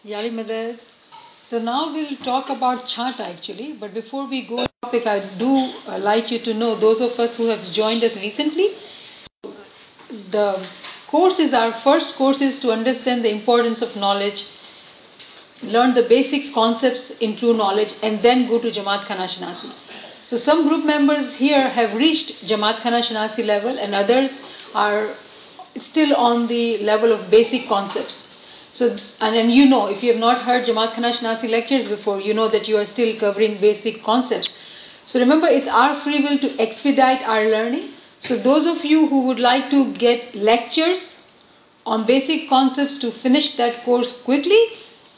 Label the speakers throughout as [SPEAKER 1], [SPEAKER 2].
[SPEAKER 1] Yali Madad. So now we'll talk about Chanta actually, but before we go to the topic, I do like you to know, those of us who have joined us recently, the course is our first course is to understand the importance of knowledge, learn the basic concepts, include knowledge, and then go to Jamaat Khana Shanasi. So some group members here have reached Jamaat Khana Shanasi level, and others are still on the level of basic concepts. So, and you know, if you have not heard Jamaat Khana Shanasi lectures before, you know that you are still covering basic concepts. So remember, it's our free will to expedite our learning. So those of you who would like to get lectures on basic concepts to finish that course quickly,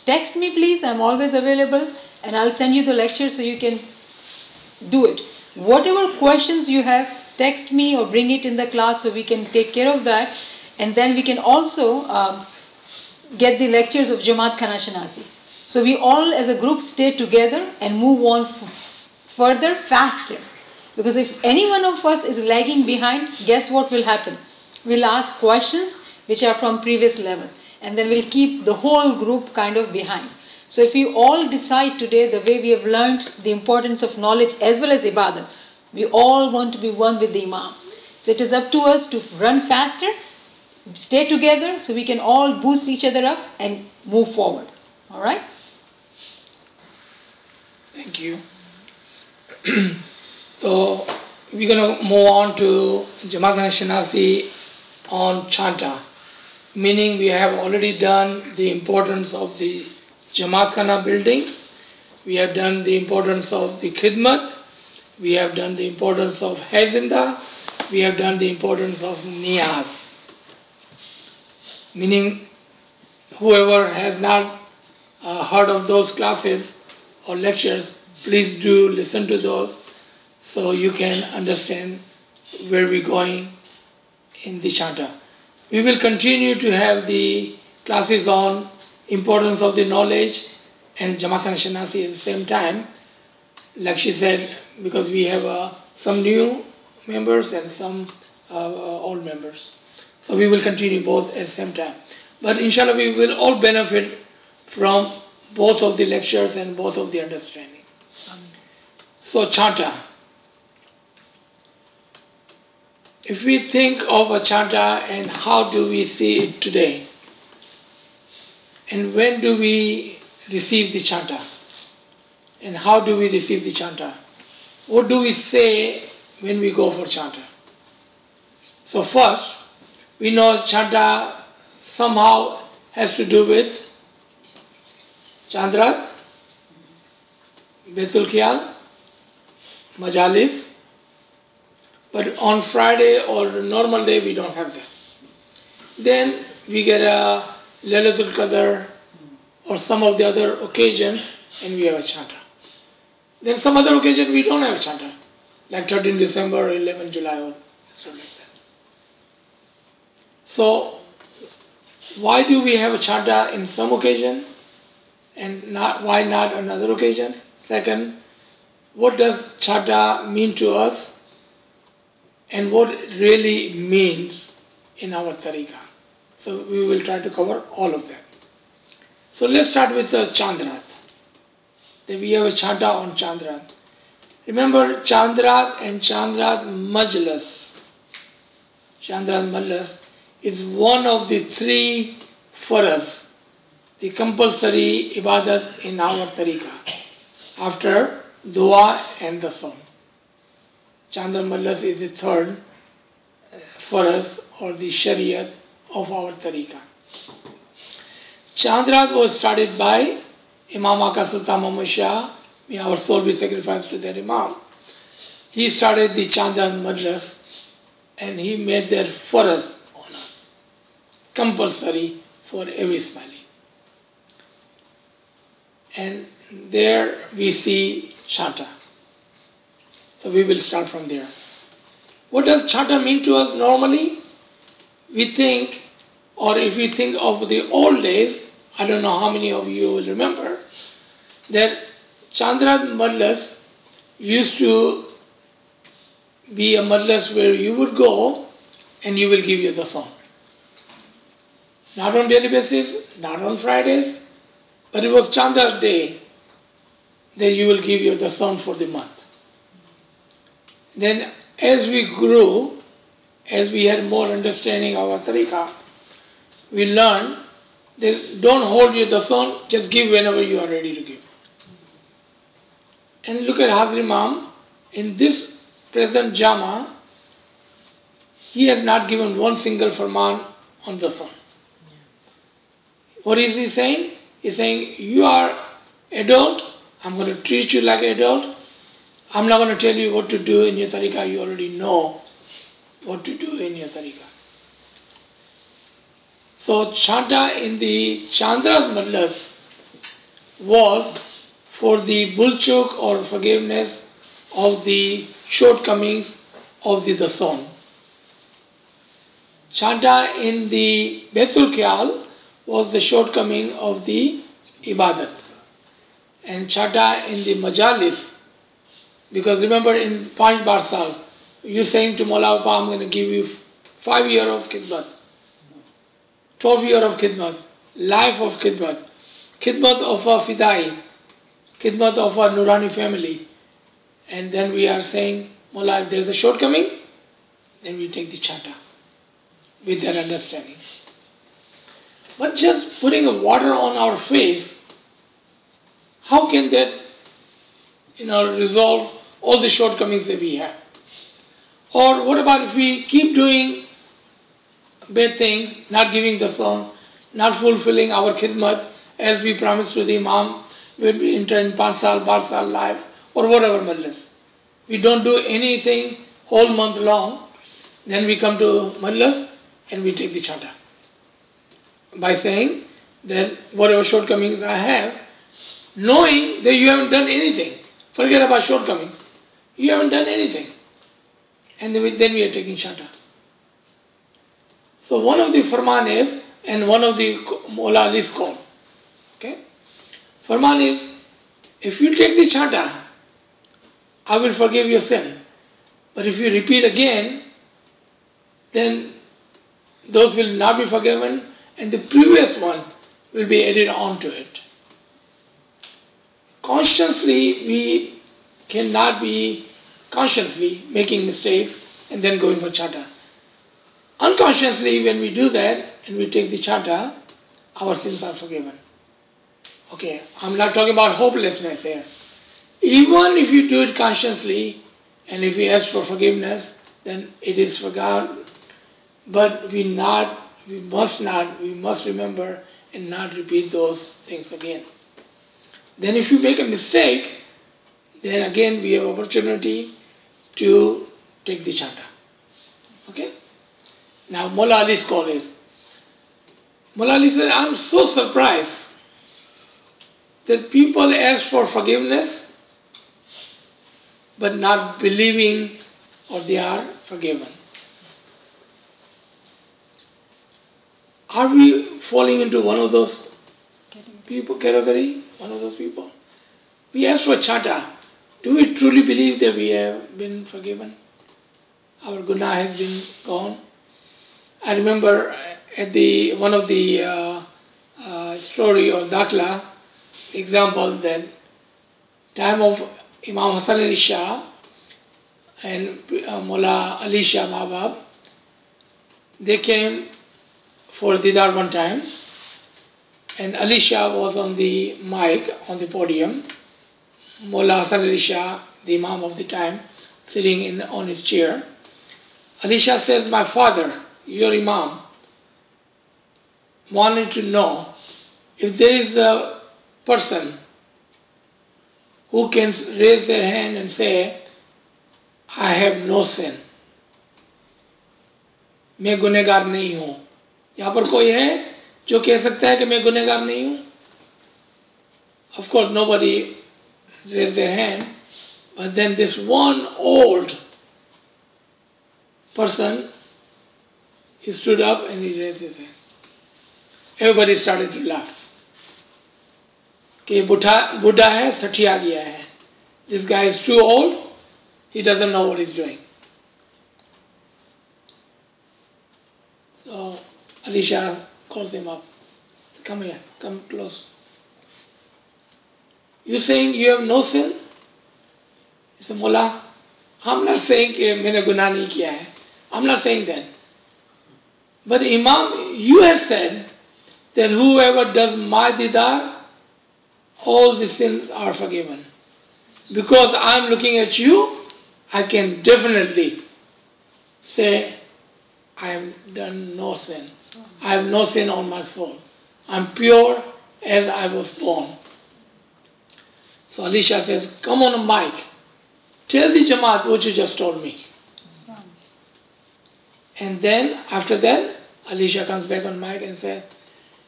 [SPEAKER 1] text me please. I'm always available, and I'll send you the lecture so you can do it. Whatever questions you have, text me or bring it in the class so we can take care of that. And then we can also get the lectures of Jamaat Khana Shanasi. So we all as a group stay together and move on further faster. Because if any one of us is lagging behind, guess what will happen? We'll ask questions which are from previous level, and then we'll keep the whole group kind of behind. So if we all decide today the way we have learned the importance of knowledge as well as ibadah, we all want to be one with the Imam. So it is up to us to run faster, stay together so we can all boost each other up and move forward. All right?
[SPEAKER 2] Thank you. So we're going to move on to Jamaat Shanasi on Chanta, meaning we have already done the importance of the Jamaat Khana building, we have done the importance of the Khidmat, we have done the importance of Hazinda, we have done the importance of Niyaz. Meaning whoever has not heard of those classes or lectures, please do listen to those so you can understand where we're going in the Chanta. We will continue to have the classes on importance of the knowledge and Jamaat Shanasi at the same time. Like she said, because we have some new members and some old members. So we will continue both at the same time. But inshallah we will all benefit from both of the lectures and both of the understanding. So Chanta. If we think of a Chanta and how do we see it today? And when do we receive the Chanta? And how do we receive the Chanta? What do we say when we go for Chanta? So first, we know Chanta somehow has to do with Chandrat, Betul Khiyal, Majalis, but on Friday or normal day we don't have that. Then we get a Lailatul Qadr or some of the other occasions and we have a Chanta. Then some other occasion we don't have a Chanta, like 13 December or 11 July or something like that. So why do we have a Chanta in some occasion and why not on other occasions? Second, what does Chanta mean to us and what it really means in our tariqah? So we will try to cover all of that. So let's start with Chandrat. Then we have a Chanta on Chandrat. Remember Chandrat and Chandrat Majlis. Chandrat Majlis is one of the three faraz, the compulsory ibadat in our tariqah, after dua and the song. Chandrat Majlis is the third faraz or the shariat of our tariqah. Chandrat was started by Imam Aka Sultan Muhammad Shah. May our soul be sacrificed to that Imam. He started the Chandrat Majlis and he made that faraz on us, compulsory for every Ismaili. And there we see Chanta. So we will start from there. What does Chanta mean to us normally? We think, or if we think of the old days, I don't know how many of you will remember, that Chandrat Majlis used to be a Majlis where you would go and you will give you the song. Not on daily basis, not on Fridays, but it was Chanta day, then you will give you the son for the month. Then as we grew, as we had more understanding of our tariqah, we learned that don't hold you the son, just give whenever you are ready to give. And look at Hazrat Imam, in this present Jama, he has not given one single farman on the son. What is he saying? He's saying, you are adult, I'm going to treat you like an adult. I'm not going to tell you what to do in your tariqah, you already know what to do in your tariqah. So Chanta in the Chandra's Madlas was for the bulchuk or forgiveness of the shortcomings of the son. Chanta in the Baitul Khayal was the shortcoming of the ibadat. And Chanta in the Majalis, because remember in Panch Barsal, you saying to Mawla Papa, I'm going to give you 5 years of khidmat, 12 years of khidmat, life of khidmat, khidmat of a fidai, khidmat of a Nurani family. And then we are saying, Mawla, if there's a shortcoming, then we take the Chanta with that understanding. But just putting a water on our face, how can that resolve all the shortcomings that we have? Or what about if we keep doing bad things, not giving the song, not fulfilling our khidmat as we promised to the Imam when we enter in 5 saal, 12 saal life, or whatever majlis. We don't do anything whole month long, then we come to majlis and we take the Chanta. By saying that whatever shortcomings I have, knowing that you haven't done anything. Forget about shortcomings. You haven't done anything. And then we are taking Chanta. So one of the farman is, and one of the Mawla Ali's call. Okay? Farman is, if you take the Chanta, I will forgive your sin. But if you repeat again, then those will not be forgiven and the previous one will be added on to it. Consciously, we cannot be consciously making mistakes and then going for Chanta. Unconsciously, when we do that and we take the Chanta, our sins are forgiven. Okay, I'm not talking about hopelessness here. Even if you do it consciously and if we ask for forgiveness, then it is forgotten. But we must remember and not repeat those things again. Then if you make a mistake, then again we have opportunity to take the Chanta. Okay? Now Mawla Ali's call is, Mawla Ali says, I'm so surprised that people ask for forgiveness but not believing or they are forgiven. Are we falling into one of those category? One of those people? We ask for Chanta. Do we truly believe that we have been forgiven? Our guna has been gone? I remember at one of the story or Dakla, example that time of Imam Hassan Ali Shah and Mawla Ali Shah Mabab, they came for Didar one time, and Ali Shah was on the mic, on the podium. Mawla Hassan Ali Shah, the Imam of the time, sitting on his chair. Ali Shah says, my father, your Imam, wanted to know if there is a person who can raise their hand and say, I have no sin. मैं गुनहगार नहीं हूँ. यहाँ पर कोई है जो कह सकता है कि मैं गुनहगार नहीं हूँ? Of course, nobody raised their hand, but then this one old person, he stood up and he raised his hand. Everybody started to laugh. कि बुढ़ा है, सठिया गया है. This guy is too old, he doesn't know what he's doing. So Ali Shah calls him up. Come here, come close. You saying you have no sin? He said, Mullah, I'm not saying कि मैंने गुनाह नहीं किया है. I'm not saying that. But Imam, you have said that whoever does my didar, all the sins are forgiven. Because I'm looking at you, I can definitely say I have done no sin. I have no sin on my soul. I'm pure as I was born. So Alisha says, come on a mic. Tell the Jamaat what you just told me. And then after that, Alisha comes back on mic and says,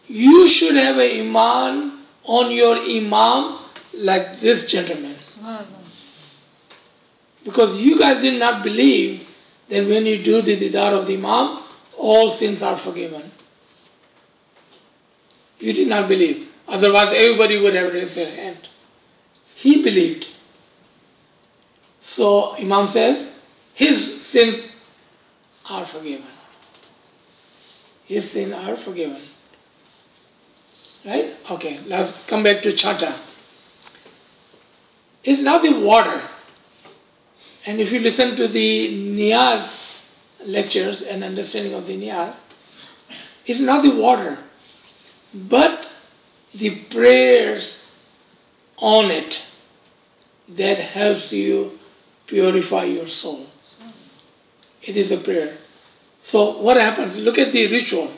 [SPEAKER 2] you should have an iman on your imam like this gentleman. Because you guys did not believe that when you do the didar of the imam, all sins are forgiven. You did not believe. Otherwise everybody would have raised their hand. He believed. So Imam says, his sins are forgiven. His sins are forgiven. Right? Okay, let's come back to Chanta. It's not the water. And if you listen to the Niyaz lectures and understanding of the Niyaz, it's not the water, but the prayers on it that helps you purify your soul. It is a prayer. So what happens? Look at the ritual.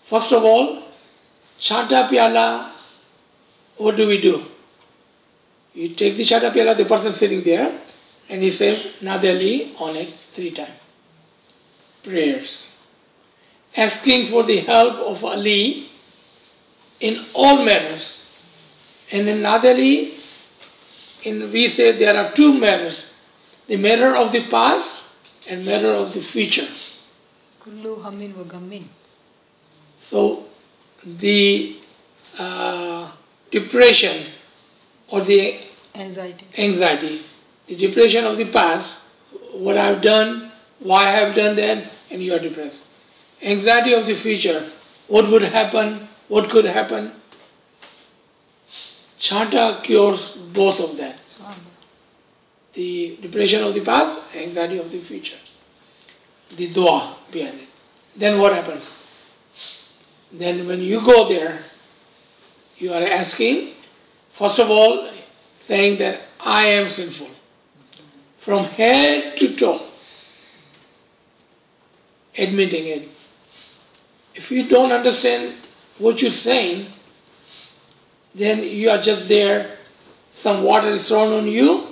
[SPEAKER 2] First of all, Chanta Pyala, what do we do? You take the Chanta Pyala, the person sitting there, and he says, Nadali on it 3 times. Prayers. Asking for the help of Ali in all matters. And in Nadali, we say there are 2 matters. The matter of the past and matter of the future.
[SPEAKER 1] Kullu hammin wa gammin.
[SPEAKER 2] So the depression or the anxiety, the depression of the past, what I have done, why I have done that, and you are depressed. Anxiety of the future, what would happen, what could happen. Chanta cures both of that. The depression of the past, anxiety of the future. The dua behind it. Then what happens? Then when you go there, you are asking, first of all, saying that I am sinful. From head to toe. Admitting it. If you don't understand what you're saying, then you are just there, some water is thrown on you,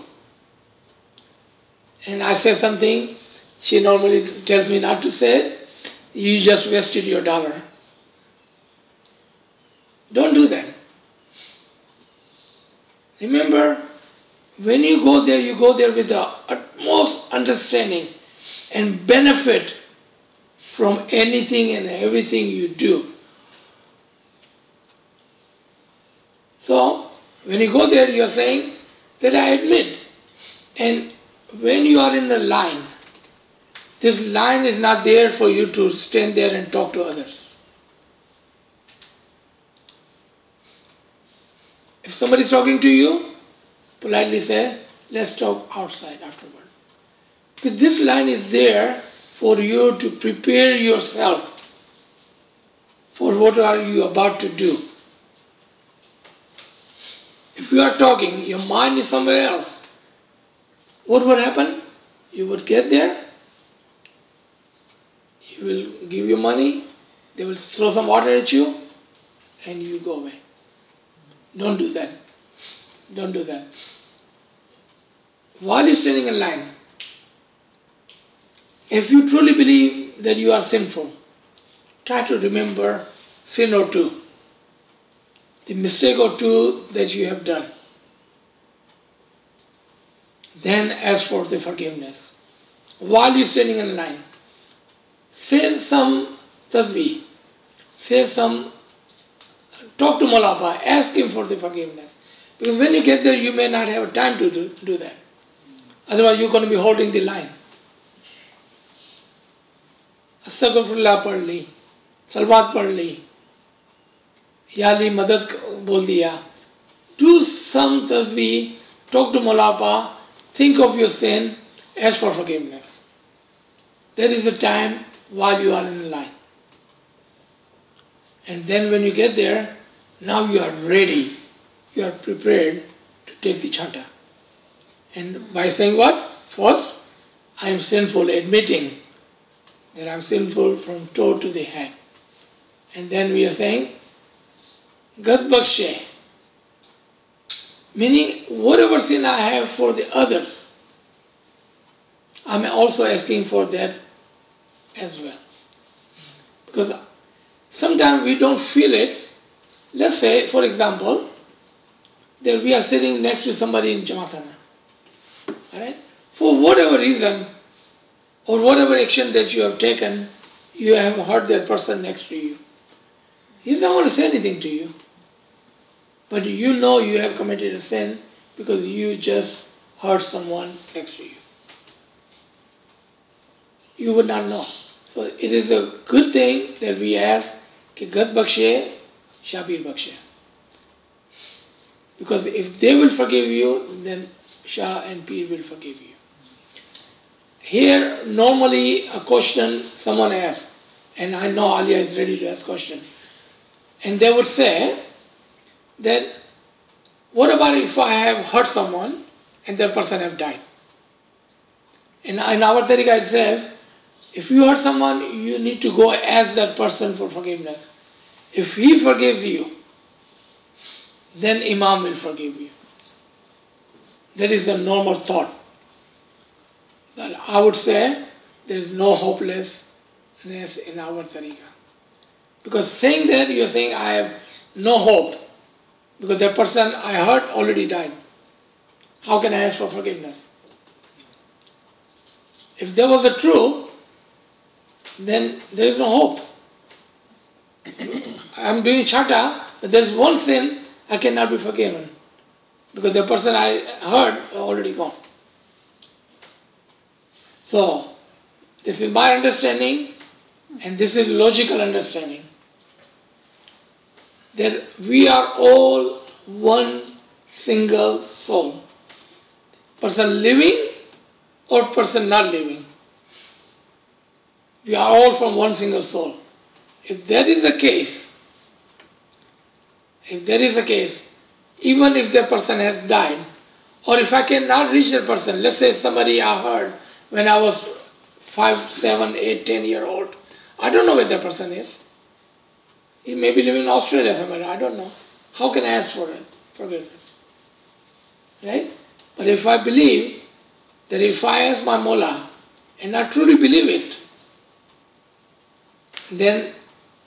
[SPEAKER 2] and I say something, she normally tells me not to say it, you just wasted your dollar. Don't do that. Remember, when you go there with the utmost understanding and benefit from anything and everything you do. So, when you go there, you are saying that I admit. And when you are in the line, this line is not there for you to stand there and talk to others. If somebody is talking to you, politely say, let's talk outside afterward. Because this line is there for you to prepare yourself for what are you about to do. If you are talking, your mind is somewhere else. What would happen? You would get there, you will give you money, they will throw some water at you, and you go away. Don't do that. Don't do that. While you're standing in line, if you truly believe that you are sinful, try to remember sin or two, the mistake or two that you have done. Then ask for the forgiveness. While you're standing in line, say some tasbih, talk to Malapa, ask him for the forgiveness. Because when you get there, you may not have time to do that. Otherwise, you're going to be holding the line. Astaghfirullah पढ़ ली, सलवात पढ़ ली, या अली मदद बोल दिया. Do some tasbih, talk to Malapa, think of your sin, ask for forgiveness. There is a time while you are in line. And then when you get there, now you are ready, you are prepared to take the chanta. And by saying what? First, I am sinful, admitting that I am sinful from toe to the head. And then we are saying, Gat Bakshe, meaning whatever sin I have for the others, I am also asking for that as well. Because sometimes we don't feel it. Let's say, for example, that we are sitting next to somebody in Jamathana. Alright? For whatever reason, or whatever action that you have taken, you have hurt that person next to you. He's not going to say anything to you. But you know you have committed a sin because you just hurt someone next to you. You would not know. So it is a good thing that we ask, Ki Gat Bakshe, Shabir Bakshe. Because if they will forgive you, then Shah and Pir will forgive you. Here, normally a question someone asks, and I know Alia is ready to ask question. And they would say that, what about if I have hurt someone and that person have died? And in our tariqah it says, if you hurt someone, you need to go ask that person for forgiveness. If he forgives you, then Imam will forgive you. That is the normal thought. But I would say there is no hopelessness in our tariqah. Because saying that, you are saying I have no hope. Because that person I hurt already died. How can I ask for forgiveness? If that was the truth, then there is no hope. I am doing chanta, but there is one sin I cannot be forgiven. Because the person I hurt is already gone. So, this is my understanding, and this is logical understanding. That we are all one single soul. Person living or person not living. We are all from one single soul. If that is the case, even if the person has died, or if I cannot reach that person, let's say somebody I heard when I was 5, 7, 8, 10 year old, I don't know where that person is. He may be living in Australia somewhere, I don't know. How can I ask for it? Forgiveness. Right? But if I believe that if I ask my Mola, and I truly believe it, then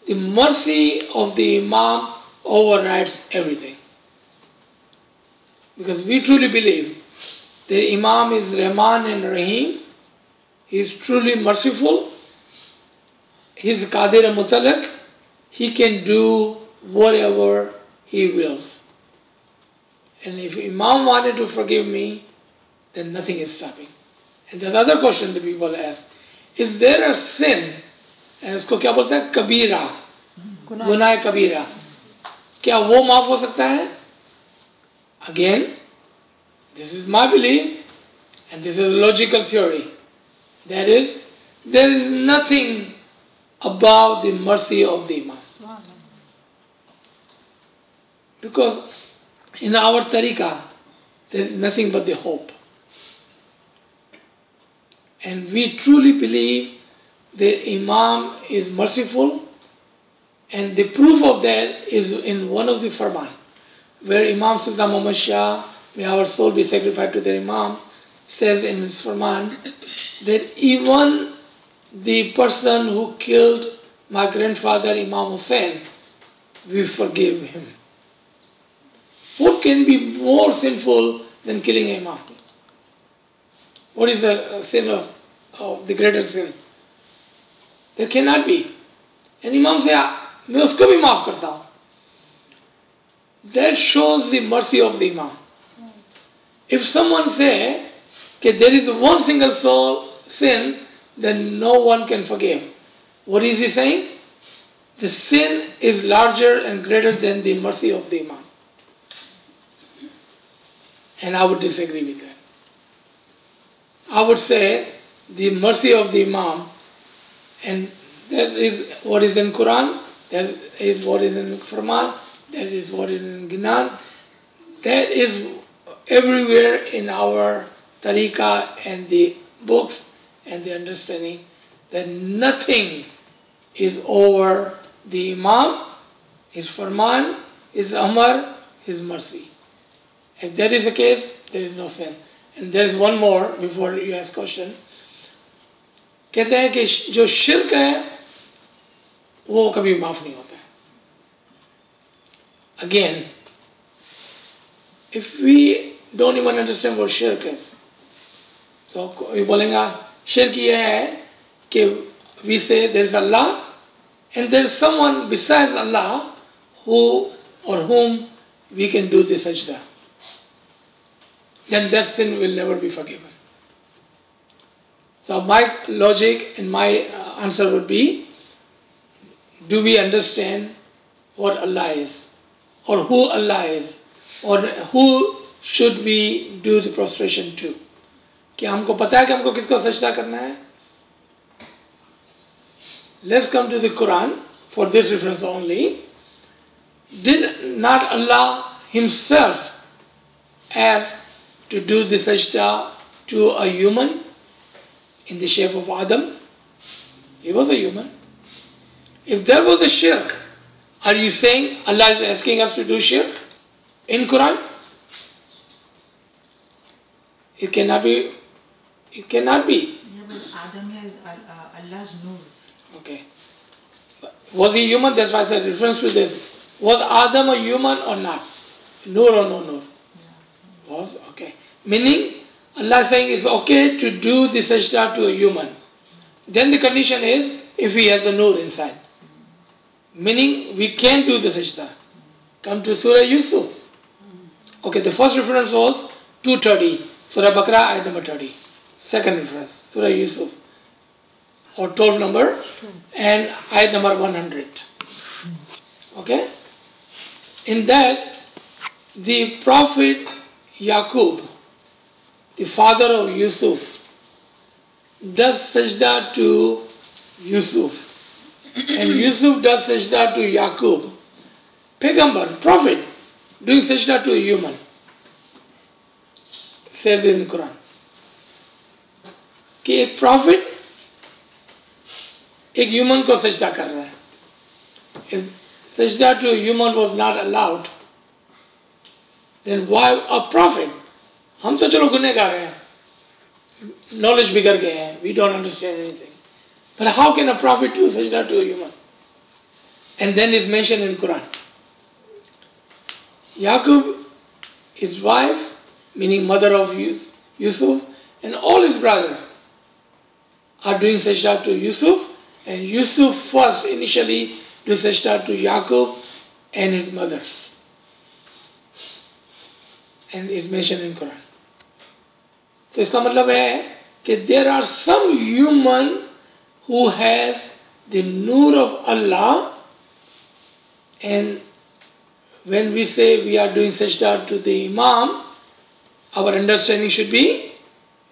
[SPEAKER 2] the mercy of the Imam overrides everything. Because we truly believe that Imam is Rahman and Rahim. He is truly merciful. He is Qadir and Mutalak. He can do whatever he wills. And if Imam wanted to forgive me, then nothing is stopping. And there's other question that people ask. Is there a sin? And इसको क्या बोलते हैं? कबीरा, गुनाह कबीरा. क्या वो माफ हो सकता है? Again, this is my belief, and this is logical theory. That is, there is nothing above the mercy of the Imam. Because in our tariqah, there is nothing but the hope. And we truly believe that Imam is merciful, and the proof of that is in one of the Farman, where Imam Sultan Muhammad Shah, may our soul be sacrificed to their Imam, says in his Farman that even the person who killed my grandfather Imam Hussain, we forgive him. What can be more sinful than killing an Imam? What is the sin of the greater sin? There cannot be. And Imam says, मैं उसको भी माफ करता हूँ. That shows the mercy of the Imam. If someone say that there is one single soul sin, then no one can forgive. What is he saying? The sin is larger and greater than the mercy of the Imam. and I would disagree with that. I would say the mercy of the Imam, and that is what is in Quran, that is what is in Farman, that is what is in Ginan, that is everywhere in our tariqah and the books and the understanding that nothing is over the Imam, his Farman, his Amar, his mercy. If that is the case, there is no sin. And there is one more before you ask question. कहते हैं कि जो शिर्क है वो कभी माफ नहीं होता है. Again, if we don't even understand what shirk is, so कोई बोलेगा शिर्क ये है कि we say there is Allah and there is someone besides Allah who or whom we can do the sajda. Then that sin will never be forgiven. So my logic and my answer would be, do we understand what Allah is, or who Allah is, or who should we do the prostration to? क्या हमको पता है कि हमको किसको सजदा करना है? Let's come to the Quran for this reference only. Did not Allah himself ask to do the sajda to a human in the shape of Adam? He was a human. If there was a shirk, are you saying Allah is asking us to do shirk in Quran? It cannot be. It cannot be.
[SPEAKER 3] Yeah, but Adam has Allah's nur.
[SPEAKER 2] Okay. Was he human? That's why I said reference to this. Was Adam a human or not? Nur or no nur?
[SPEAKER 3] Yeah.
[SPEAKER 2] Was? Okay. Meaning, Allah is saying it's okay to do the sajda to a human. Then the condition is if he has a nur inside. Meaning, we can do the sajda. Come to Surah Yusuf. Okay, the first reference was 230. Surah Baqarah, ayat number 30. Second reference, Surah Yusuf. Or 12 number. And ayat number 100. Okay? In that, the Prophet Yaqub, the father of Yusuf, does sajda to Yusuf. And Yusuf does sajda to Yaqub. Paigambar, Prophet, doing sajda to a human. Says in Quran. कि एक Prophet एक human को sajda कर रहा है. If sajda to a human was not allowed, then why a Prophet? हम तो चलो गुनहगार हैं. Knowledge बिगड़ गए हैं. We don't understand anything. But how can a Prophet do sajda to a human? And then it's mentioned in Quran. Yaqub, his wife, meaning mother of Yusuf, and all his brothers are doing sajda to Yusuf, and Yusuf first initially do sajda to Yaqub and his mother. And is mentioned in Quran. So इसका मतलब है कि there are some human who has the nur of Allah, and when we say we are doing sajda to the Imam, our understanding should be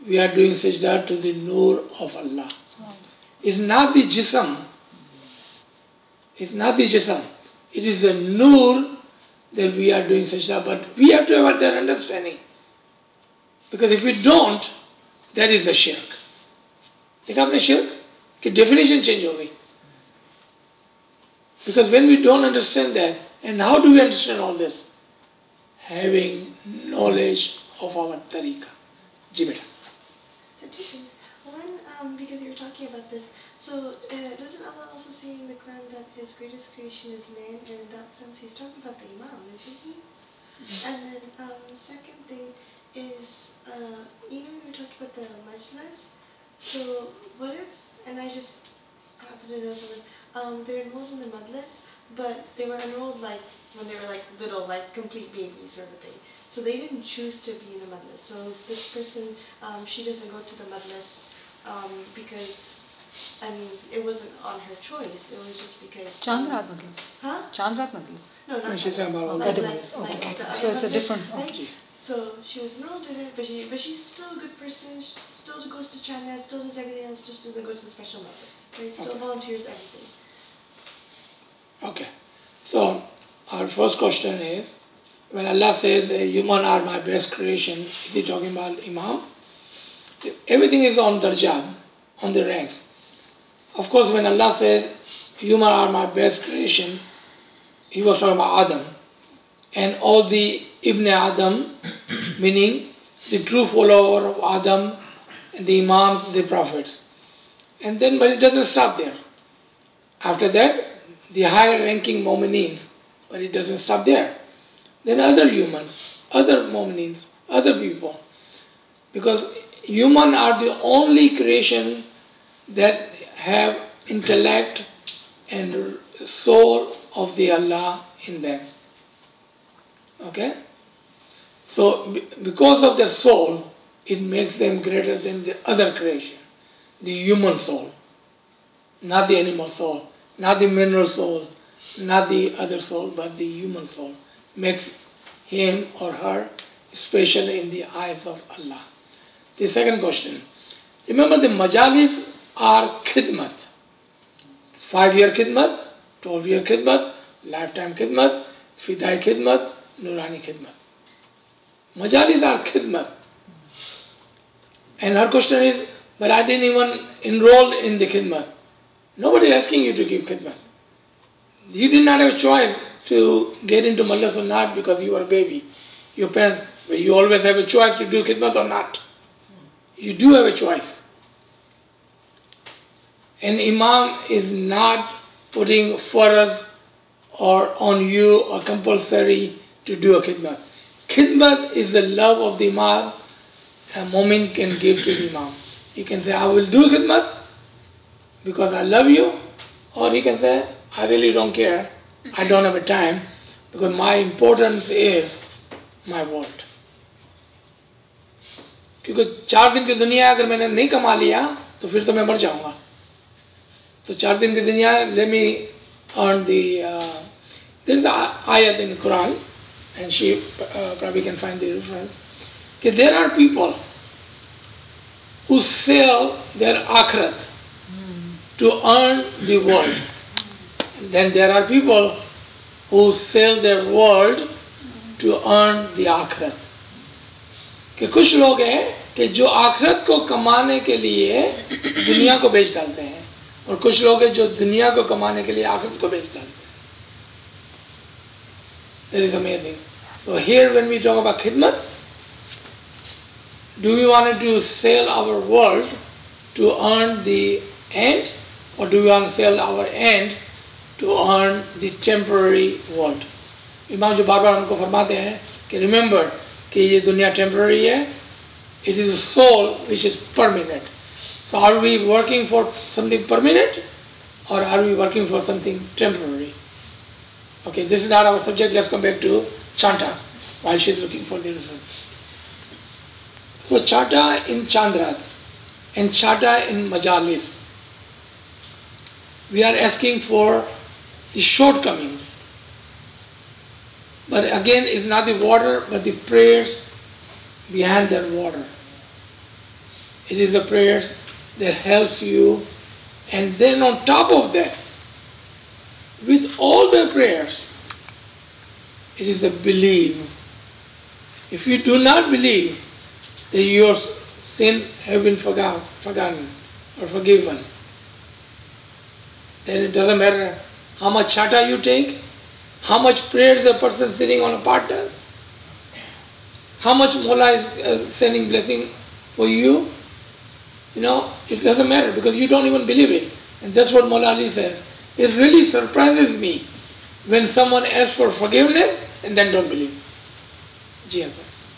[SPEAKER 2] we are doing sajda to the nur of Allah. It's not the jism. It's not the jism. It is the nur that we are doing sajda, but we have to have that understanding. Because if we don't, that is the shirk. देखा आपने shirk? कि definition change हो गई. Because when we don't understand that, and how do we understand all this? Having knowledge of our tariqah. जी बेटा.
[SPEAKER 4] So two things. One, because you were talking about this, so doesn't Allah also say in the Quran that His greatest creation is man, and in that sense He's talking about the Imam, isn't He? And then second thing is, you were talking about the majlis. So what if, and I just happen to know someone, they're enrolled in the majlis, but they were enrolled like when they were like little, like complete babies sort of thing. So they didn't choose to be in the majlis. So this person, she doesn't go to the majlis because, I mean, it wasn't on her choice. It was just because.
[SPEAKER 1] Chandrat Majlis.
[SPEAKER 4] Huh?
[SPEAKER 1] Chandrat Majlis.
[SPEAKER 4] No, not
[SPEAKER 2] She's talking about
[SPEAKER 1] Other Majlis. Okay. So it's a different.
[SPEAKER 4] right?
[SPEAKER 1] Okay.
[SPEAKER 4] So she was enrolled in it, but she's still a good person. She still goes to China, still does everything else, just doesn't go to the special madras. Right? Still
[SPEAKER 2] Okay.
[SPEAKER 4] volunteers everything.
[SPEAKER 2] Okay. So our first question is, when Allah says human are my best creation, is he talking about Imam? Everything is on darjat, on the ranks. Of course, when Allah said human are my best creation, he was talking about Adam and all the Ibn Adam, meaning the true follower of Adam, and the Imams, the prophets. And then, but it doesn't stop there. After that, the higher ranking Mu'mineen, but it doesn't stop there. Then other humans, other Mu'mineen, other people. Because humans are the only creation that have intellect and soul of the Allah in them. Okay? So because of their soul, it makes them greater than the other creation, the human soul, not the animal soul, not the mineral soul, not the other soul, but the human soul makes him or her special in the eyes of Allah. The second question. Remember, the majalis are khidmat. 5-year khidmat, 12-year khidmat, lifetime khidmat, fidai khidmat, nurani khidmat. Majalis are khidmat. And her question is, but I didn't even enroll in the khidmat. Nobody is asking you to give khidmat. You did not have a choice to get into madrasa or not because you were a baby. Your parents, but you always have a choice to do khidmat or not. You do have a choice. An imam is not putting farz or on you or compulsory to do a khidmat. Khidmat is the love of the imam a mu'min can give to the imam. He can say, I will do khidmat because I love you, or he can say, I really don't care, I don't have a time because my importance is my world. क्योंकि 4 दिन की दुनिया अगर मैंने नहीं कमा लिया तो फिर तो मैं मर जाऊंगा. तो 4 दिन की दुनिया, let me earn the there is an ayat in the Quran, and she probably can find the reference, that there are people who sell their akhirat to earn the world. And then there are people who sell their world to earn the akhirat. कि कुछ लोग हैं कि जो आखिरत को कमाने के लिए दुनिया को बेच डालते हैं, और कुछ लोग हैं जो दुनिया को कमाने के लिए आखिरत को बेच डालते हैं. That is amazing. So here when we talk about khidmat, do we want to sell our world to earn the end, or do we want to sell our end to earn the temporary world? इमाम जो बार बार हमको फरमाते हैं कि remember कि ये दुनिया temporary है, it is a soul which is permanent. So are we working for something permanent, or are we working for something temporary? Okay, this is not our subject. Let's come back to Chanta while she's looking for the reference. So Chanta in Chandrat and Chanta in Majalis, we are asking for the shortcomings. But again, it's not the water, but the prayers behind that water. It is the prayers that helps you. And then on top of that, with all the prayers, it is a belief. If you do not believe that your sin have been forgotten or forgiven, then it doesn't matter how much chata you take, how much prayers the person sitting on a part does, how much Mola is sending blessing for you. It doesn't matter because you don't even believe it. And that's what Mola Ali says. It really surprises me when someone asks for forgiveness and then don't believe.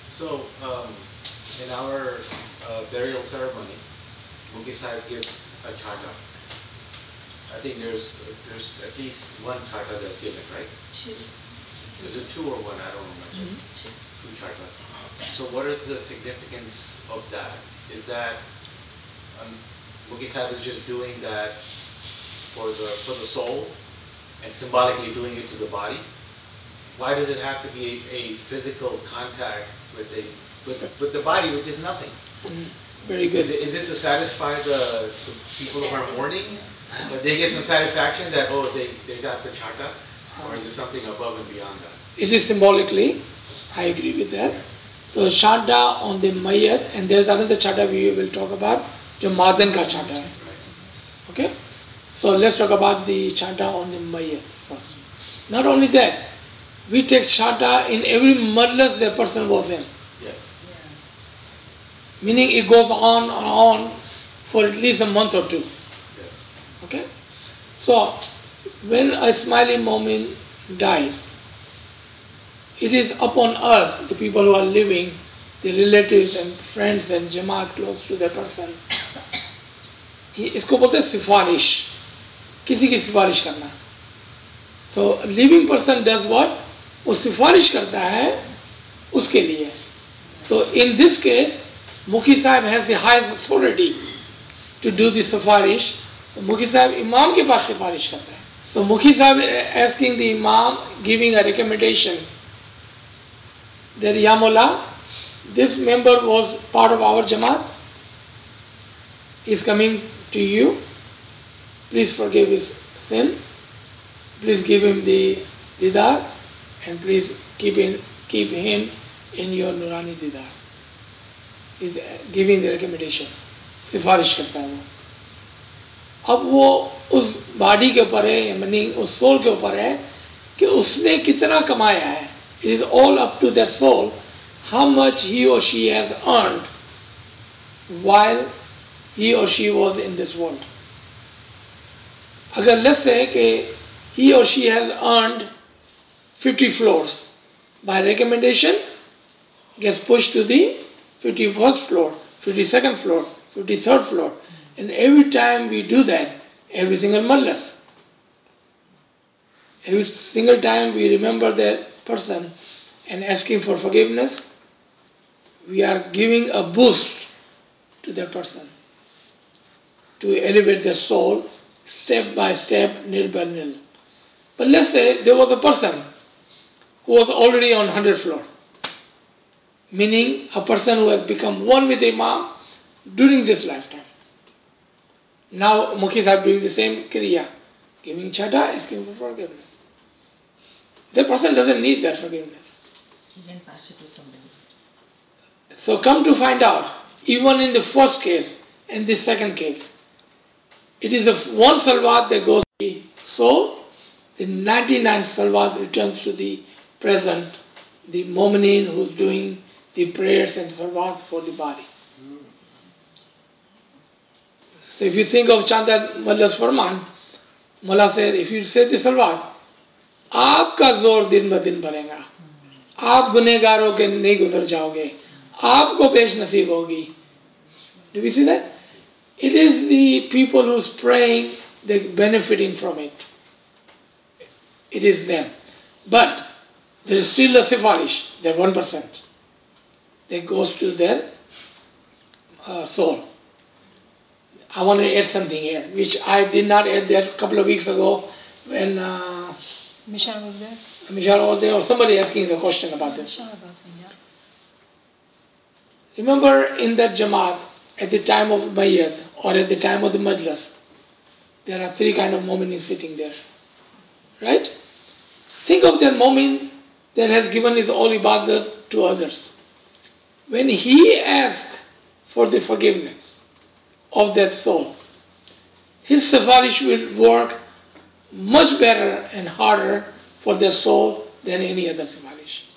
[SPEAKER 5] So, in our burial ceremony, Muki Sahib gives a chata. I think there's at least one chata that's given, right?
[SPEAKER 4] 2.
[SPEAKER 5] Is it 2 or 1? I don't remember. 2 chatas. So what is the significance of that? Is that Muki Sahib is just doing that for the soul and symbolically doing it to the body? Why does it have to be a physical contact with the body, which is nothing.
[SPEAKER 2] Very good.
[SPEAKER 5] Is it to satisfy the people who are mourning? That they get some satisfaction that, oh, they got the chanta? Or is it something above and beyond that?
[SPEAKER 2] It is symbolically, I agree with that. So chanta on the mayat, and there's another chanta we will talk about, jo madan ka chanta hai. Okay? So let's talk about the chanta on the mayat first. Not only that, we take chanta in every majlis the person was in.
[SPEAKER 5] Yes.
[SPEAKER 2] Meaning it goes on and on for at least a month or two.
[SPEAKER 5] Yes.
[SPEAKER 2] Okay? So when a smiling moment dies, it is upon us, the people who are living, the relatives and friends and jamaat close to the person. इसको बोलते हैं सिफारिश, किसी की सिफारिश करना. So a living person does what? वो सिफारिश करता है उसके लिए. So in this case, Mukhi Sahib has the highest authority to do the sifarish. So Mukhi Sahib Imam के पास सिफारिश करता है. So Mukhi Sahib asking the Imam, giving a recommendation that Ya Mullah, this member was part of our Jamaat, is coming to you, please forgive his sin, please give him the didar, and please keep him in your Nurani didar. Is giving the recommendation, सिफारिश करता है वो. अब वो उस body के ऊपर है, यानी उस सोल के ऊपर है कि उसने कितना कमाया है. It is all up to their soul, how much he or she has earned while he or she was in this world. अगर let's say कि he or she has earned 50 floors, by recommendation gets pushed to the 51st floor, 52nd floor, 53rd floor. And every time we do that, every single majlis, every single time we remember that person and asking for forgiveness, we are giving a boost to that person to elevate their soul step by step, nil by nil. But let's say there was a person who was already on 100th floor, meaning a person who has become one with Imam during this lifetime. Now Mukhi Sahib doing the same kriya, giving chanta, asking for forgiveness. That person doesn't need that forgiveness.
[SPEAKER 3] He can pass it to somebody.
[SPEAKER 2] So come to find out, even in the first case and the second case, it is the one salawat that goes to the soul, the 99 salawat returns to the present, the mu'mineen who's doing the prayers and salawats for the body. So if you think of Chanta Mullah's Farman, Mullah said, if you say the salawat, आपका जोर दिन ब दिन बढ़ेगा, आप गुनहगारों के नहीं गुजर जाओगे, आपको पेश नसीब होगी. Do we see that? It is the people who's praying, they're benefiting from it. It is them. But there is still a sifarish, that 1%, that goes to their soul. I want to add something here, which I did not add there a couple of weeks ago when
[SPEAKER 1] Michelle was there.
[SPEAKER 2] Michelle was there, or somebody asking the question about this.
[SPEAKER 1] Michelle was asking, yeah.
[SPEAKER 2] Remember in that Jamaat, at the time of Mayyat or at the time of the Majlis, there are three kind of mu'minin sitting there. Right? Think of that mu'min that has given his all ibadat to others. When he asks for the forgiveness of that soul, his sifarish will work much better and harder for their soul than any other sifarish.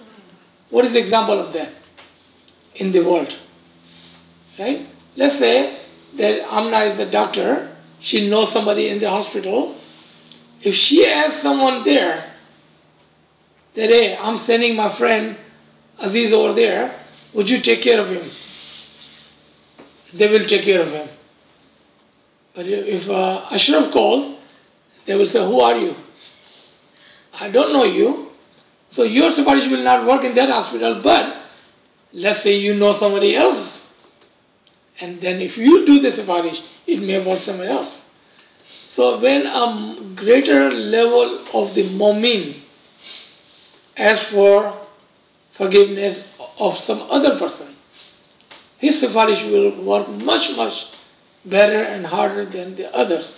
[SPEAKER 2] What is the example of that in the world? Right? Let's say that Amna is a doctor, she knows somebody in the hospital. If she asks someone there that, hey, I'm sending my friend Aziz over there, would you take care of him? They will take care of him. But if Ashraf calls, they will say, who are you? I don't know you. So your sifarish will not work in that hospital, but let's say you know somebody else. And then if you do the sifarish, it may work somewhere else. So when a greater level of the mu'min asks for forgiveness of some other person, his sifarish will work much, much better and harder than the others.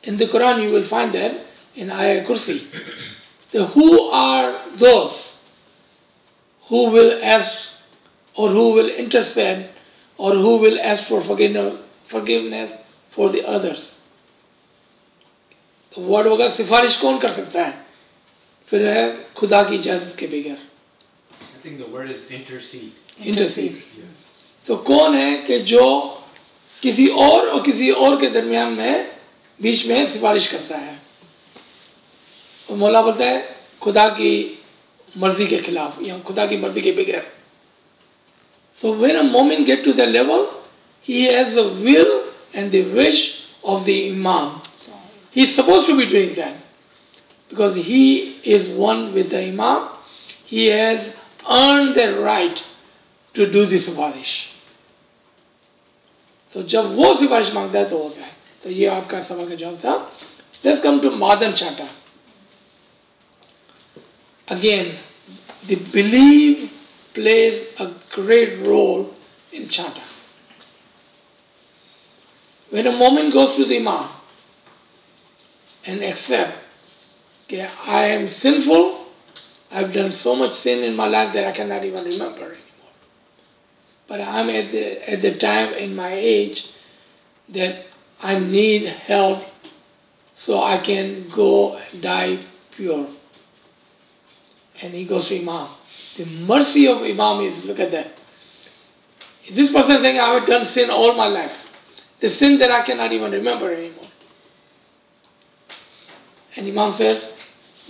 [SPEAKER 2] In the Quran you will find that in Ayah Kursi. Who are those who will ask or who will intercede or who will ask for forgiveness for the others? तो word होगा सिफारिश कौन कर सकता है? फिर है खुदा की इजाजत के बगैर.
[SPEAKER 5] I think the word is intercede.
[SPEAKER 2] Intercede. तो कौन है कि जो किसी और किसी और के दरमियान में बीच में सिफारिश करता है? और मौला बोलता है खुदा की मर्जी के खिलाफ या खुदा की मर्जी के बगैर. So when a moment get to that level, he has the will and the wish of the Imam. He is supposed to be doing that because he is one with the Imam. He has earned the right to do the सिफारिश. तो जब वो सिफारिश मांगता है तो होता है. तो ये आपका सवाल का जवाब था. Let's come to Madam Chanta. Again, the belief plays a great role in Chanta. When a moment goes to the Imam and accept that I am sinful, I've done so much sin in my life that I cannot even remember anymore. But I'm at the time in my age that I need help so I can go and die pure. And he goes to Imam. The mercy of Imam is, look at that. This person saying, I have done sin all my life. The sin that I cannot even remember anymore. And Imam says,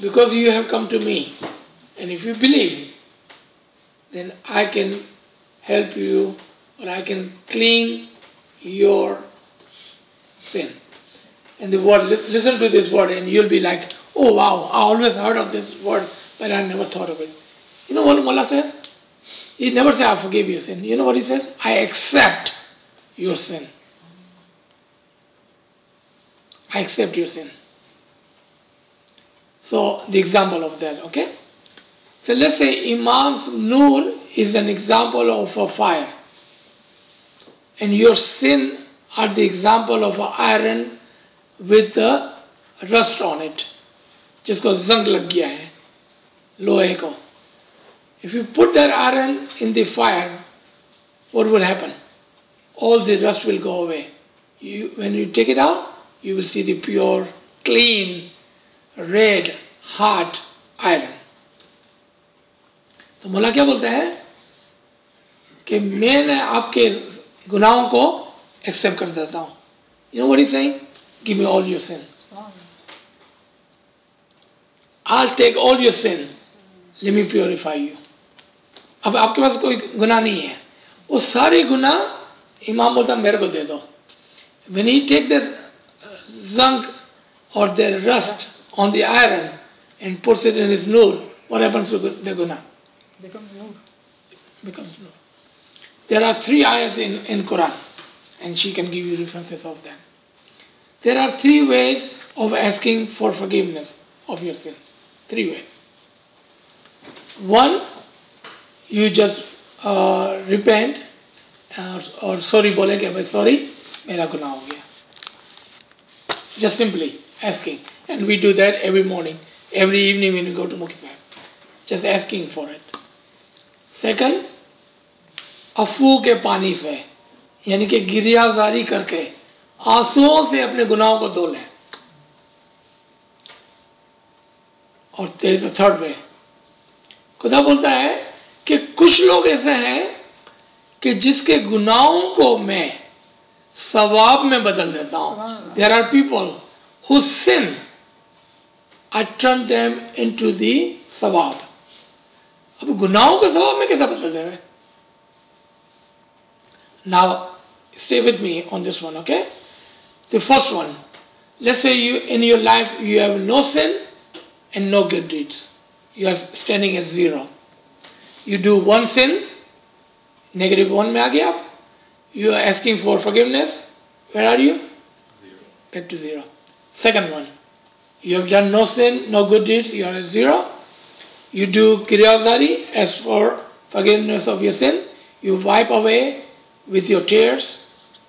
[SPEAKER 2] because you have come to me, and if you believe, then I can help you, or I can clean your sin. And the word, listen to this word, and you'll be like, oh wow, I always heard of this word, but I never thought of it. You know what Mullah says? He never says, I forgive your sin. You know what he says? I accept your sin. I accept your sin. So, the example of that, okay? So, let's say Imam's Noor is an example of a fire. And your sin are the example of an iron with a rust on it. जिसको जंग लग गया है लोहे को. If you put that iron in the fire, what will happen? All the rust will go away. When you take it out, you will see the pure, clean, red, hot iron. तो मौला क्या बोलते हैं कि मैंने आपके गुनाहों को एक्सेप्ट कर देता हूँ. You know what he's saying? Give me all your sin. I'll take all your sin. Let me purify you. अब आपके पास कोई गुनाह नहीं है. वो सारे गुनाह इमाम बोलता मेरे को दे दो. When he take this zinc or the rust on the iron and puts it in his noor, what happens to the gunnah?
[SPEAKER 1] Becomes noor.
[SPEAKER 2] Becomes noor. There are 3 ayahs in Quran, and she can give you references of them. There are 3 ways of asking for forgiveness of your sin. 3 ways. One, you just repent or sorry बोले कि भाई sorry मेरा गुनाह हो गया. Just simply asking, and we do that every morning, every evening when we go to Mukhi Sahib. Just asking for it. Second, अफू के पानी से यानी कि गिरियाजारी करके आंसुओं से अपने गुनाहों को धो लें. और there is a third way. खुदा बोलता है कि कुछ लोग ऐसे हैं कि जिसके गुनाहों को मैं सवाब में बदल देता हूँ. There are people whose sin I turn them into the सवाब. अब गुनाहों को सवाब में कैसे बदल दे रहे? Now stay with me on this one, okay? The first one, let's say you in your life you have no sin and no good deeds. You are standing at 0. You do one sin, negative 1 में आ गए आप. You are asking for forgiveness. Where are you?
[SPEAKER 5] 0.
[SPEAKER 2] Back to 0. Second one, you have done no sin, no good deeds. You are at 0. You do kiryazari, ask for forgiveness of your sin, you wipe away with your tears.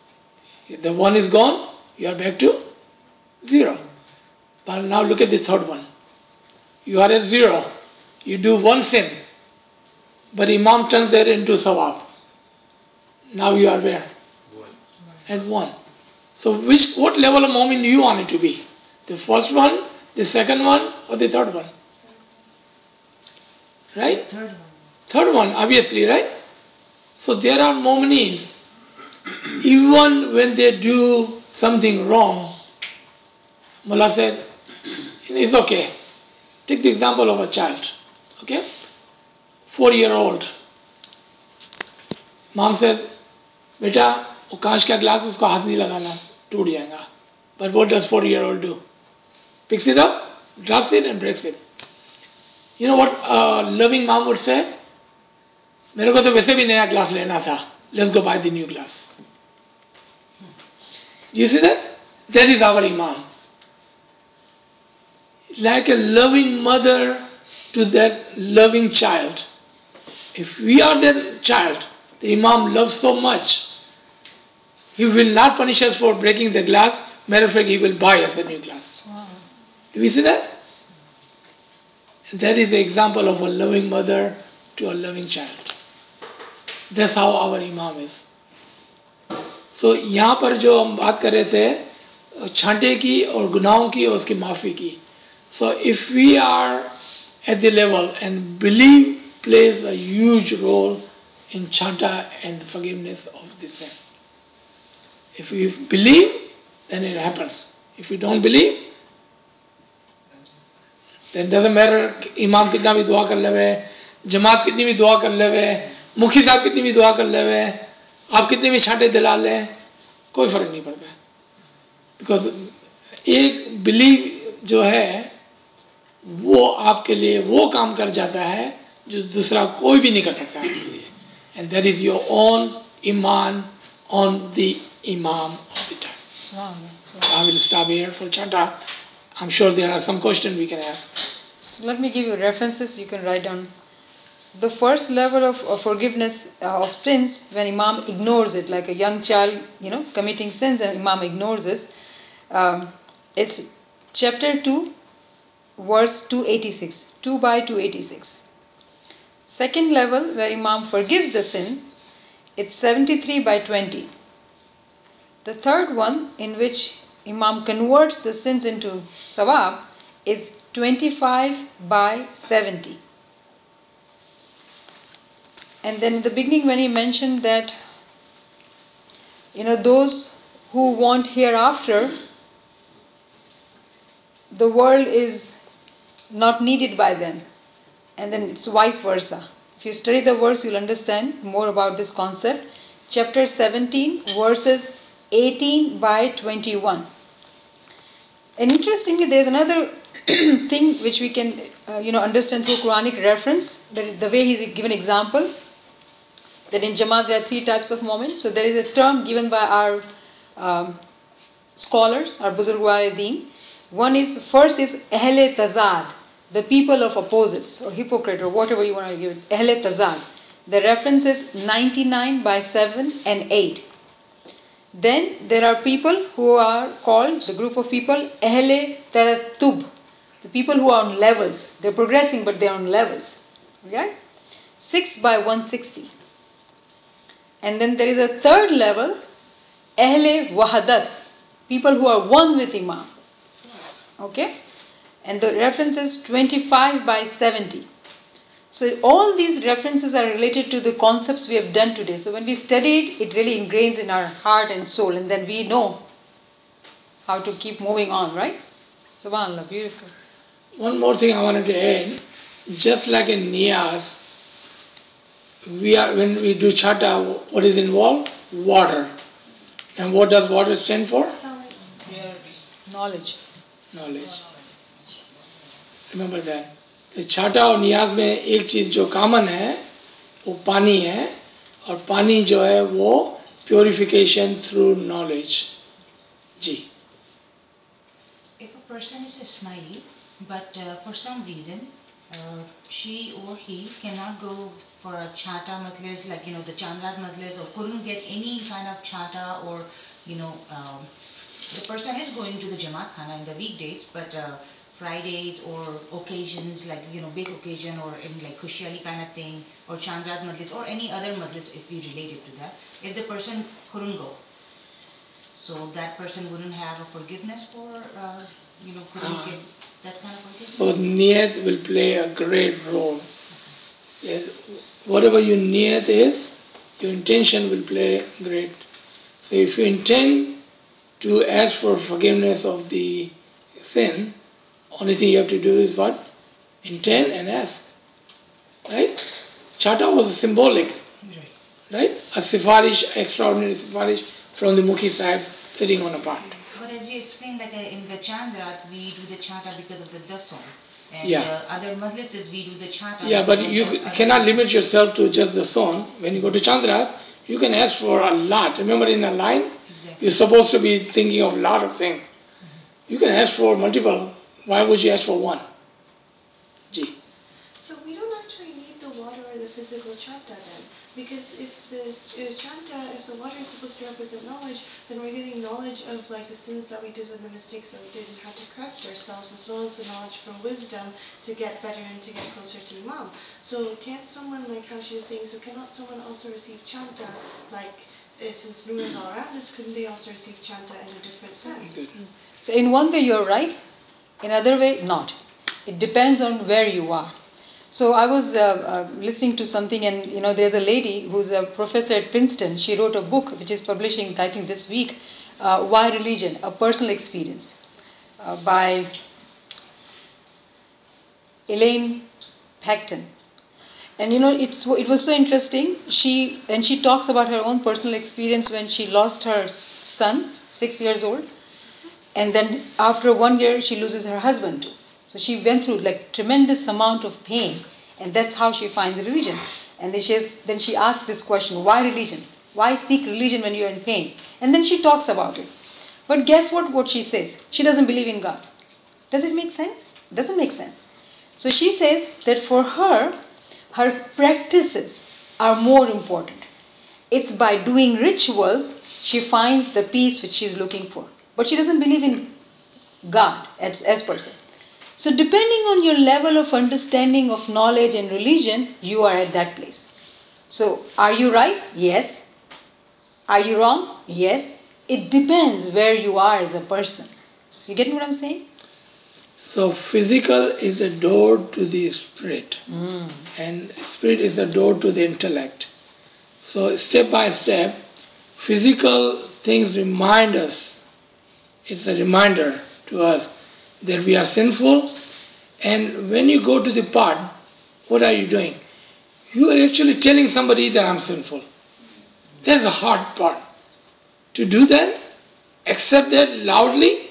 [SPEAKER 2] The one is gone, you are back to 0. But now look at the third one. You are at 0. You do one sin, but Imam turns that into sawab. Now you are where? At 1. So what level of mu'min do you want it to be? The first one, the second one, or the third one? Right? Third one, obviously, right? So there are mu'mineen, even when they do something wrong, Mullah said, it's okay. Take the example of a child, okay? 4-year-old. Mom said, beta, वो कांच का glass उसको हाथ नहीं लगाना, टूट जाएगा. But what does 4-year-old do? Picks it up, drops it and breaks it. You know what a loving mom would say? मेरे को तो वैसे भी नया ग्लास लेना था. Let's go buy the new glass. You see that? That is our Imam. Like a loving mother to that loving child. If we are that child, the Imam loves so much, he will not punish us for breaking the glass. Matter of fact, he will buy us a new glass. Wow. Do we see that? That is the example of a loving mother to a loving child. That's how our Imam is. So, यहाँ पर जो हम बात कर रहे थे छांटे की और गुनाहों की और उसकी माफ़ी की. So if we are at the level, and belief plays a huge role in chanta and forgiveness of the sin. If we believe, then it happens. If we don't believe, then it doesn't matter Imam कितना भी दुआ कर लेवे, जमात कितनी भी दुआ कर लेवे, मुखी साहब कितनी भी दुआ कर लेवे, आप कितने भी छांटे दिला लें, कोई फर्क नहीं पड़ता. Because एक belief जो है वो आपके लिए वो काम कर जाता है जो दूसरा कोई भी नहीं कर सकता आपके लिए. And that is your own iman on the Imam of the time. I will stop here for chanta. I'm sure there are some questions we can ask.
[SPEAKER 1] So let me give you references you can write down. So the first level of forgiveness of sins, when Imam ignores it, like a young child, committing sins and Imam ignores this, it's chapter 2, verse 286, 2 by 286. Second level, where Imam forgives the sin, it's 73 by 20. The third one, in which Imam converts the sins into sawab, is 25 by 70. And then in the beginning when he mentioned that, those who want hereafter, the world is not needed by them. And then it's vice versa. If you study the verse, you'll understand more about this concept. Chapter 17, verses 18 by 21. And interestingly, there's another thing which we can, understand through Quranic reference. The way he's given example, that in Jamaat there are 3 types of moments. So there is a term given by our scholars, our Buzurgwar-e-Deen. First is Ahle Tazad, the people of opposites, or hypocrite, or whatever you want to give it. Ahle Tazad. The reference is 99 by 7 and 8. Then there are people who are called, the group of people, Ahle Tarattub, the people who are on levels. They're progressing, but they're on levels. Okay? 6 by 160. And then there is a third level, Ahle Wahadat, people who are one with Imam. Okay? And the reference is 25 by 70. So all these references are related to the concepts we have done today. So when we study it, it really ingrains in our heart and soul, and then we know how to keep moving on, right? Subhanallah, beautiful.
[SPEAKER 2] One more thing I wanted to add. Just like in Niyaz, when we do chata, what is involved? Water. And what does water stand for?
[SPEAKER 1] Knowledge.
[SPEAKER 2] Knowledge. Remember that. तो छाटा और नियाज में एक चीज़ जो common है वो पानी है, और पानी जो है वो प्योरिफिकेशन थ्रू नॉलेज. जी.
[SPEAKER 3] If a person is smiling, but for some reason She or he cannot go for a chata majlis, like, the Chandrat majlis, or couldn't get any kind of chata, or, the person is going to the Jamaat Khana in the weekdays, but Fridays or occasions, like, big occasion, or in like Khushiali kind of thing, or Chandrat majlis, or any other majlis if we relate it to that, if the person couldn't go, so that person wouldn't have a forgiveness for, couldn't get that kind of forgiveness.
[SPEAKER 2] So niyat will play a great role. Yes. Whatever your niyat is, your intention will play great. So if you intend to ask for forgiveness of the sin, only thing you have to do is what? Intend and ask. Right? Chata was symbolic. Right? A sifarish, extraordinary sifarish from the Mukhi Sahib sitting on a part.
[SPEAKER 3] But as you explained, like in the Chandrat, we do the chata because of the dasam. And
[SPEAKER 2] Yeah.
[SPEAKER 3] Other majlises, we do the chata.
[SPEAKER 2] Yeah, but you cannot limit yourself to just the song. When you go to Chandra, you can ask for a lot. Remember in a line,
[SPEAKER 3] Exactly.
[SPEAKER 2] you're supposed to be thinking of a lot of things. You can ask for multiple. Why would you ask for one? Gee.
[SPEAKER 4] So we don't actually need the water or the physical chanta then, because if the water is supposed to represent knowledge, then we're getting knowledge of like the sins that we did and the mistakes that we did and how to correct ourselves, as well as the knowledge for wisdom to get better and to get closer to Imam. So can't someone, like how she was saying, so cannot someone also receive chanta, like since Nur is all around us, couldn't they also receive chanta in a different sense?
[SPEAKER 1] So in one way you're right, in another way not. It depends on where you are. So I was listening to something, and there's a lady who's a professor at Princeton. She wrote a book which is publishing, I think, this week, Why Religion? A Personal Experience, by Elaine Paxton. And it was so interesting. She talks about her own personal experience when she lost her son, 6 years old, and then after 1 year she loses her husband too. So she went through like tremendous amount of pain, and that's how she finds religion. And then she asks this question: why religion? Why seek religion when you're in pain? And then she talks about it. But guess what? What she says? She doesn't believe in God. Does it make sense? It doesn't make sense. So she says that for her, her practices are more important. It's by doing rituals she finds the peace which she's looking for. But she doesn't believe in God as per se. So depending on your level of understanding of knowledge and religion, you are at that place. So are you right? Yes. Are you wrong? Yes. It depends where you are as a person. You get what I'm saying?
[SPEAKER 2] So physical is the door to the spirit, and spirit is the door to the intellect. So step by step, physical things remind us. It's a reminder to us that we are sinful. And when you go to the part, what are you doing? You are actually telling somebody that I'm sinful. That's the hard part. To do that, accept that loudly,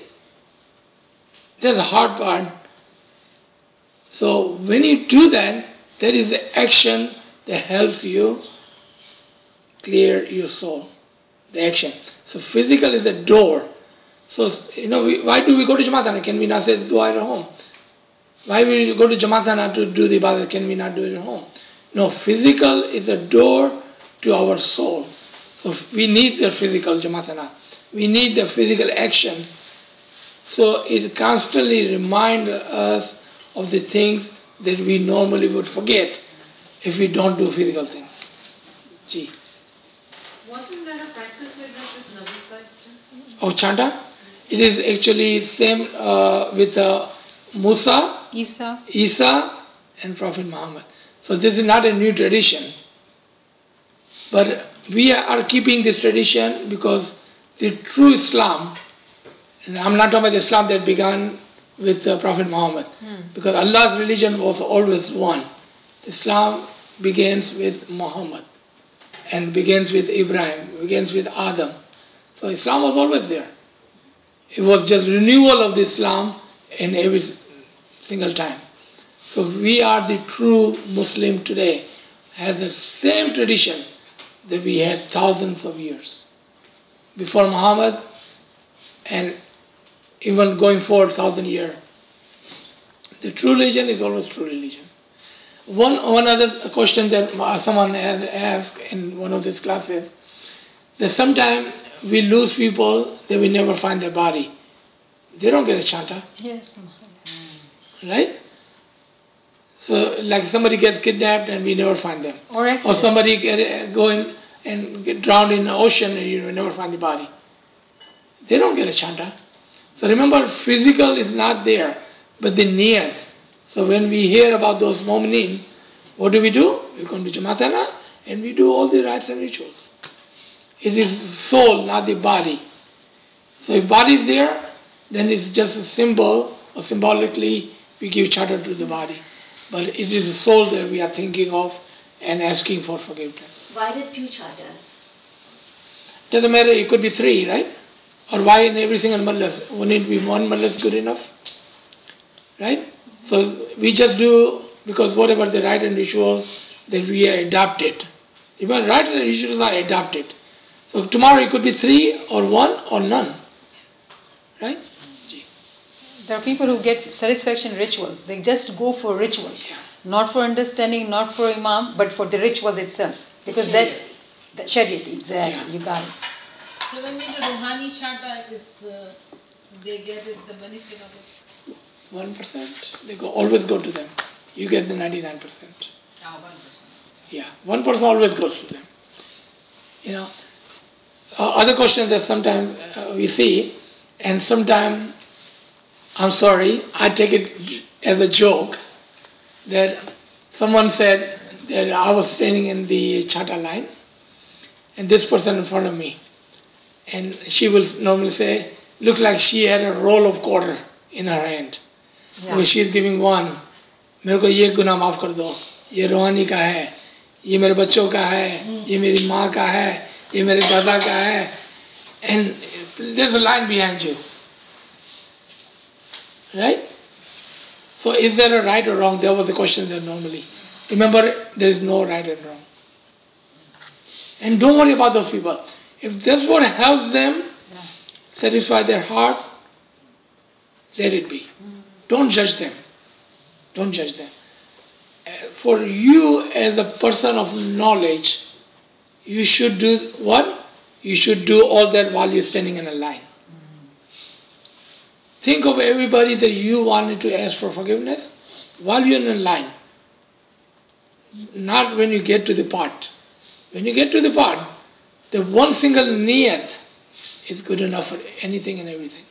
[SPEAKER 2] that's the hard part. So when you do that, that is the action that helps you clear your soul. The action. So physical is a door. So, why do we go to Jamaatana? Can we not say dua at home? Why will you go to Jamaatana to do the ibadah? Can we not do it at home? No, physical is a door to our soul. So we need the physical Jamaatana. We need the physical action. So it constantly reminds us of the things that we normally would forget if we don't do physical things. Gee.
[SPEAKER 6] Wasn't there a practice like that with Nabi Sahib?
[SPEAKER 2] Of Chanta? It is actually same with Musa, Isa, and Prophet Muhammad. So this is not a new tradition. But we are keeping this tradition because the true Islam, and I'm not talking about the Islam that began with Prophet Muhammad, because Allah's religion was always one. Islam begins with Muhammad and begins with Ibrahim, begins with Adam. So Islam was always there. It was just renewal of the Islam in every single time. So we are the true Muslim today, has the same tradition that we had thousands of years before Muhammad, and even going forward 1,000 years. The true religion is always true religion. One other question that someone has asked in one of these classes, that sometimes we lose people that we never find their body. They don't get a chanta,
[SPEAKER 1] Yes.
[SPEAKER 2] right? So like somebody gets kidnapped and we never find them.
[SPEAKER 1] Or accident.
[SPEAKER 2] Or somebody go in and get drowned in the ocean and you never find the body. They don't get a chanta. So remember, physical is not there, but the niyat. So when we hear about those mu'mineen, what do? We come to Jamaatana and we do all the rites and rituals. It is soul, not the body. So if body is there, then it's just a symbol, or symbolically we give chanta to the body. But it is the soul that we are thinking of and asking for forgiveness.
[SPEAKER 3] Why the 2 chantas?
[SPEAKER 2] Doesn't matter, it could be 3, right? Or why in every single mallas? Wouldn't it be 1 mallas good enough? Right? So we just do, because whatever the rite and rituals that we are adopted. Even rite and rituals are adopted. So tomorrow it could be 3 or 1 or none. Right?
[SPEAKER 1] There are people who get satisfaction rituals. They just go for rituals.
[SPEAKER 2] Yeah.
[SPEAKER 1] Not for understanding, not for imam, but for the rituals itself. Because that Shariat, exactly,
[SPEAKER 2] Yeah.
[SPEAKER 1] you got it.
[SPEAKER 6] So when we do Ruhani Chanta, they get it, the benefit of it?
[SPEAKER 2] 1%. They always go to them. You get the 99%.
[SPEAKER 6] Ah, 1%.
[SPEAKER 2] Yeah, 1% always goes to them. You know, other questions that sometimes we see, and sometimes, I'm sorry, I take it as a joke, that someone said that I was standing in the chanta line, and this person in front of me, and she will normally say, looks like she had a roll of quarter in her hand.
[SPEAKER 1] Yeah.
[SPEAKER 2] Where she is giving 1. मेरे को ये गुनाह माफ कर दो, ये रोहानी का है, ये मेरे बच्चों का है, ये मेरी माँ का है, ये मेरे दादा का है, and there's a line behind you, right? So is there a right or wrong? There was a question there normally. Remember, there is no right and wrong. And don't worry about those people. If that's what helps them satisfy their heart, let it be. Don't judge them. Don't judge them. For you as a person of knowledge, you should do what? You should do all that while you're standing in a line. Think of everybody that you wanted to ask for forgiveness while you're in a line. Not when you get to the part. When you get to the part, the one single niyat is good enough for anything and everything.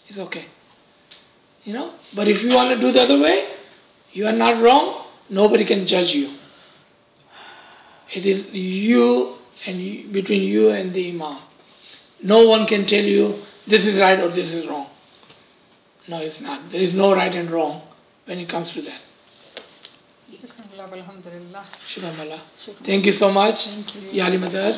[SPEAKER 2] It's okay. You know? But if you want to do the other way, you are not wrong. Nobody can judge you. It is you and between you and the imam. No one can tell you this is right or this is wrong. No, it's not. There is no right and wrong when it comes to that.
[SPEAKER 1] Alhamdulillah.
[SPEAKER 2] Shukran Allah. Thank you so much.
[SPEAKER 1] Thank you.
[SPEAKER 2] Ya Ali Madad.